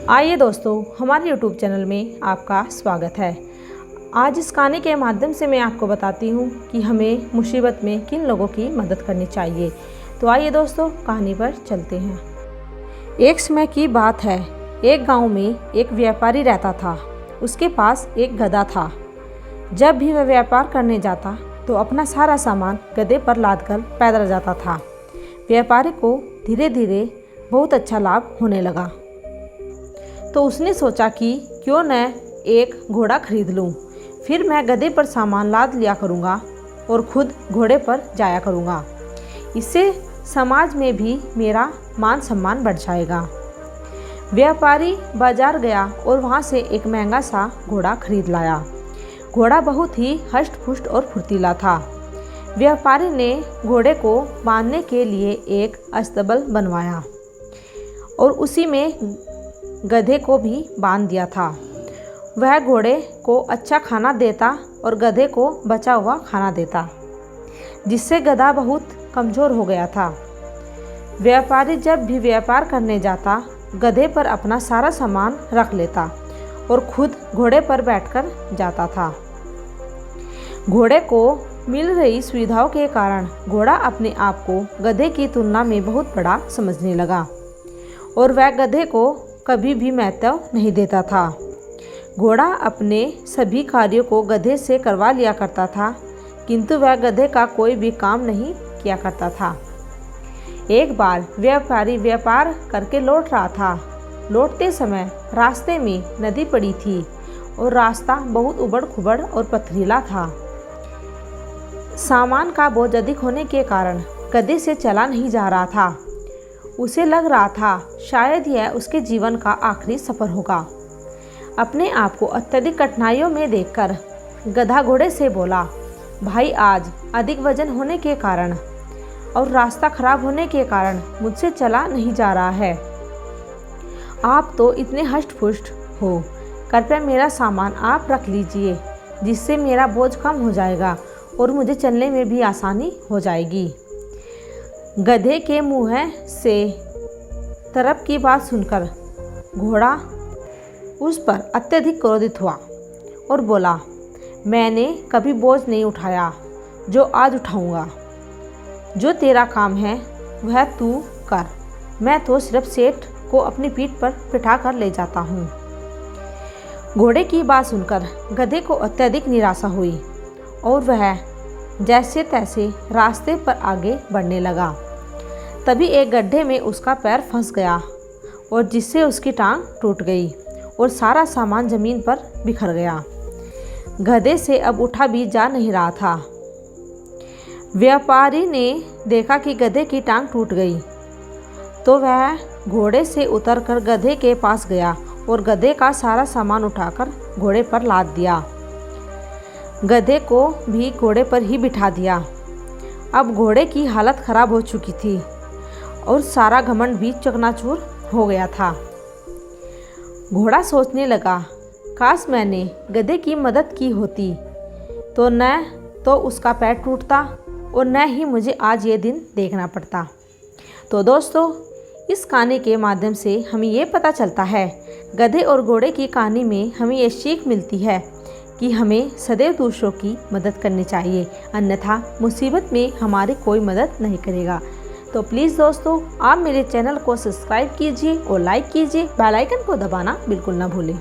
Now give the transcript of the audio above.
आइए दोस्तों, हमारे YouTube चैनल में आपका स्वागत है। आज इस कहानी के माध्यम से मैं आपको बताती हूँ कि हमें मुसीबत में किन लोगों की मदद करनी चाहिए। तो आइए दोस्तों, कहानी पर चलते हैं। एक समय की बात है, एक गांव में एक व्यापारी रहता था। उसके पास एक गधा था। जब भी वह व्यापार करने जाता तो अपना सारा सामान गधे पर लादकर पैदल जाता था। व्यापारी को धीरे धीरे बहुत अच्छा लाभ होने लगा, तो उसने सोचा कि क्यों न एक घोड़ा खरीद लूं। फिर मैं गधे पर सामान लाद लिया करूंगा और खुद घोड़े पर जाया करूंगा। इससे समाज में भी मेरा मान सम्मान बढ़ जाएगा। व्यापारी बाजार गया और वहां से एक महंगा सा घोड़ा खरीद लाया। घोड़ा बहुत ही हष्ट पुष्ट और फुर्तीला था। व्यापारी ने घोड़े को बांधने के लिए एक अस्तबल बनवाया और उसी में गधे को भी बांध दिया था। वह घोड़े को अच्छा खाना देता और गधे को बचा हुआ खाना देता, जिससे गधा बहुत कमज़ोर हो गया था। व्यापारी जब भी व्यापार करने जाता गधे पर अपना सारा सामान रख लेता और खुद घोड़े पर बैठकर जाता था। घोड़े को मिल रही सुविधाओं के कारण घोड़ा अपने आप को गधे की तुलना में बहुत बड़ा समझने लगा और वह गधे को कभी भी महत्व नहीं देता था। घोड़ा अपने सभी कार्यों को गधे से करवा लिया करता था, किंतु वह गधे का कोई भी काम नहीं किया करता था। एक बार व्यापारी व्यापार करके लौट रहा था। लौटते समय रास्ते में नदी पड़ी थी और रास्ता बहुत उबड़ खुबड़ और पथरीला था। सामान का बोझ अधिक होने के कारण गधे से चला नहीं जा रहा था। उसे लग रहा था शायद यह उसके जीवन का आखिरी सफ़र होगा। अपने आप को अत्यधिक कठिनाइयों में देखकर गधा घोड़े से बोला, भाई, आज अधिक वजन होने के कारण और रास्ता खराब होने के कारण मुझसे चला नहीं जा रहा है। आप तो इतने हष्ट पुष्ट हो, कृपया मेरा सामान आप रख लीजिए, जिससे मेरा बोझ कम हो जाएगा और मुझे चलने में भी आसानी हो जाएगी। गधे के मुँह से तरफ की बात सुनकर घोड़ा उस पर अत्यधिक क्रोधित हुआ और बोला, मैंने कभी बोझ नहीं उठाया जो आज उठाऊंगा। जो तेरा काम है वह तू कर, मैं तो सिर्फ सेठ को अपनी पीठ पर बिठा कर ले जाता हूँ। घोड़े की बात सुनकर गधे को अत्यधिक निराशा हुई और वह जैसे तैसे रास्ते पर आगे बढ़ने लगा। तभी एक गड्ढे में उसका पैर फंस गया और जिससे उसकी टांग टूट गई और सारा सामान ज़मीन पर बिखर गया। गधे से अब उठा भी जा नहीं रहा था। व्यापारी ने देखा कि गधे की टांग टूट गई, तो वह घोड़े से उतरकर गधे के पास गया और गधे का सारा सामान उठाकर घोड़े पर लाद दिया। गधे को भी घोड़े पर ही बिठा दिया। अब घोड़े की हालत खराब हो चुकी थी और सारा घमंड भी चकनाचूर हो गया था। घोड़ा सोचने लगा, काश मैंने गधे की मदद की होती तो न तो उसका पैर टूटता और न ही मुझे आज ये दिन देखना पड़ता। तो दोस्तों, इस कहानी के माध्यम से हमें ये पता चलता है, गधे और घोड़े की कहानी में हमें ये सीख मिलती है कि हमें सदैव दूसरों की मदद करनी चाहिए, अन्यथा मुसीबत में हमारी कोई मदद नहीं करेगा। तो प्लीज़ दोस्तों, आप मेरे चैनल को सब्सक्राइब कीजिए और लाइक कीजिए। बेल आइकन को दबाना बिल्कुल ना भूलें।